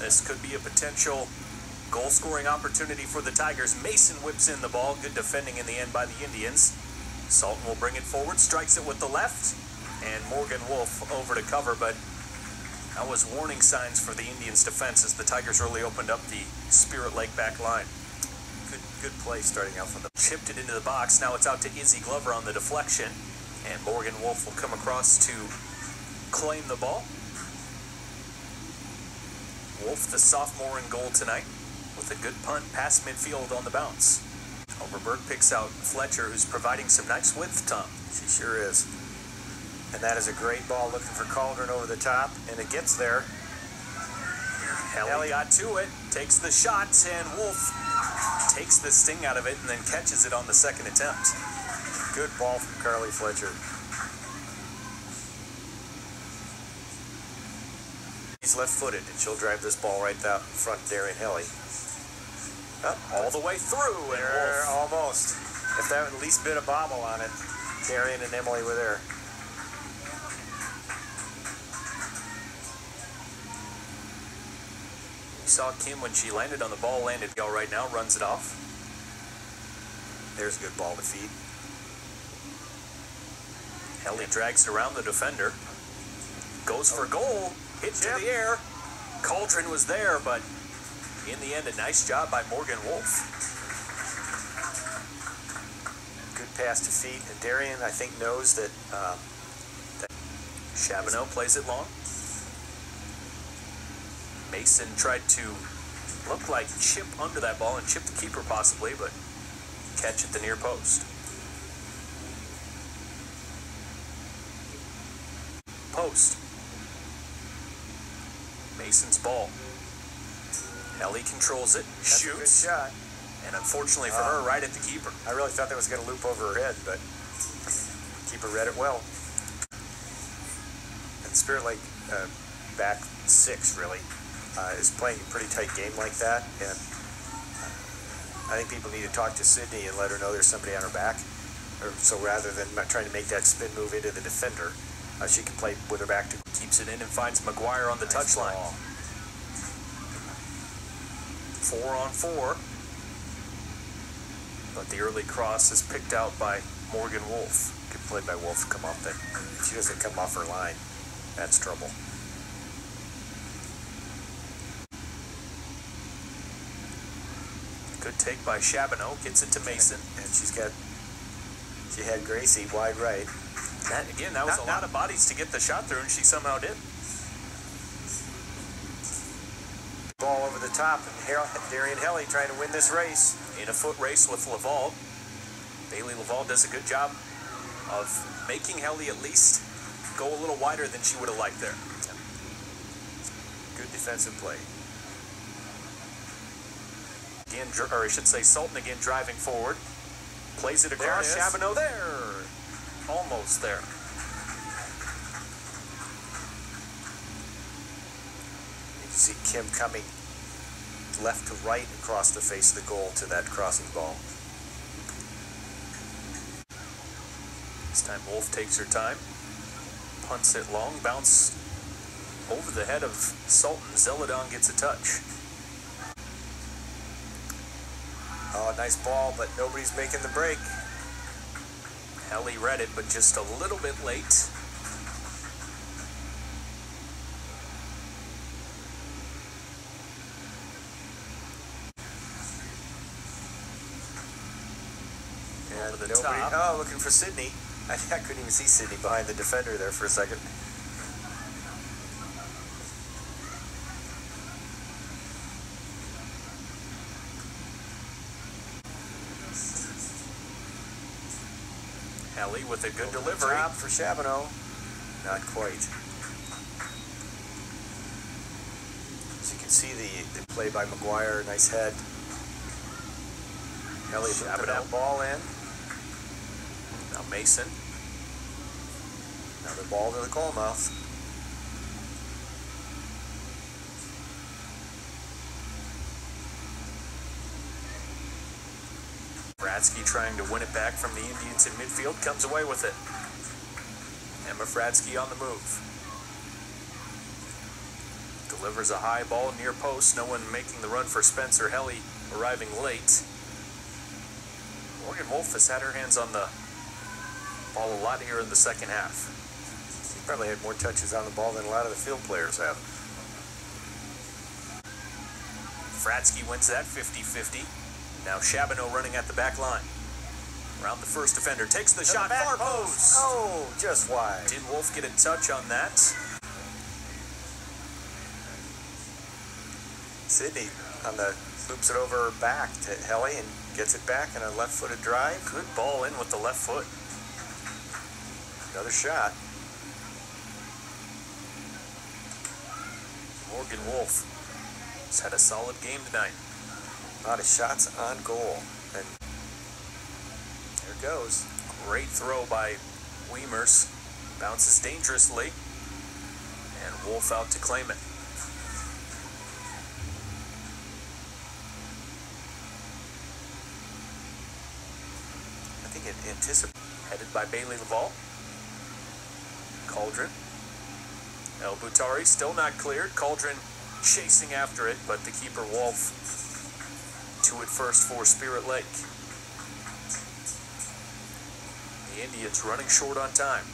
This could be a potential goal-scoring opportunity for the Tigers. Mason whips in the ball. Good defending in the end by the Indians. Sultan will bring it forward, strikes it with the left, and Morgan Wolf over to cover, but that was warning signs for the Indians' defense as the Tigers really opened up the Spirit Lake back line. Good play starting out from the... Chipped it into the box. Now it's out to Izzy Glover on the deflection, and Morgan Wolf will come across to claim the ball. Wolf, the sophomore, in goal tonight with a good punt past midfield on the bounce. Overberg picks out Fletcher, who's providing some nice width, Tom. She sure is. And that is a great ball looking for Cauldron over the top, and it gets there. Helly got to it, takes the shot, and Wolf takes the sting out of it and then catches it on the second attempt. Good ball from Carly Fletcher. He's left-footed, and she'll drive this ball right out in front of Darian Helly. All the way through, and there, almost. If that had at least bit a bobble on it, Darian and Emily were there. You saw Kim when she landed on the ball, landed all right now, runs it off. There's a good ball to feed. Helly drags around the defender. Goes for goal. Hit to the air. Cauldron was there, but in the end, a nice job by Morgan Wolf. Good pass to feet. And Darian, I think, knows that... Chabonneau plays it long. Mason tried to look like chip under that ball and chip the keeper possibly, but catch at the near post. Post. Mason's ball. Helly controls it, shoots, good shot. And unfortunately for her, right at the keeper. I really thought that was going to loop over her head, but keeper read it well. And Spirit Lake, back six, really, is playing a pretty tight game like that, and I think people need to talk to Sydney and let her know there's somebody on her back. So rather than trying to make that spin move into the defender, she can play with her back to... Keeps it in and finds McGuire on the touchline. 4-on-4. But the early cross is picked out by Morgan Wolf. Good play by Wolf to come off there. If she doesn't come off her line, that's trouble. Good take by Chabonneau. Gets it to Mason. And she had Gracie wide right. That was a lot of bodies to get the shot through, and she somehow did. Ball over the top, and Darian Helly trying to win this race. In a foot race with Laval. Bailey Laval does a good job of making Helly at least go a little wider than she would have liked there. Good defensive play. Again, or I should say Sultan again driving forward. Plays it across. Chabonneau there. Almost there. You can see Kim coming left to right across the face of the goal to that crossing ball. This time Wolf takes her time. Punts it long. Bounce over the head of Sultan. Zeladon gets a touch. Oh, nice ball, but nobody's making the break. Helly read it, but just a little bit late. And nobody, oh, looking for Sydney. I couldn't even see Sydney behind the defender there for a second. Helly with a good delivery. Top for Chabonneau. Not quite. As you can see the play by McGuire, nice head. Helly put that ball in. Now Mason. Another ball to the goal mouth. Fradsky trying to win it back from the Indians in midfield, comes away with it. Emma Fradsky on the move. Delivers a high ball near post. No one making the run for Spencer. Helly arriving late. Morgan Wolf has had her hands on the ball a lot here in the second half. He probably had more touches on the ball than a lot of the field players have. Fratsky wins that 50-50. Now Chabonneau running at the back line. Around the first defender, takes the shot, far post. Oh, just wide. Did Wolf get a touch on that? Sydney on the loops it over back to Helly and gets it back in a left-footed drive. Good ball in with the left foot. Another shot. Morgan Wolf has had a solid game tonight. A lot of shots on goal. And there it goes. Great throw by Weimers. Bounces dangerously. And Wolf out to claim it. I think it anticipates. Headed by Bailey Laval. Cauldron. El Boutari still not cleared. Cauldron chasing after it, but the keeper Wolf to it first for Spirit Lake. The Indians running short on time.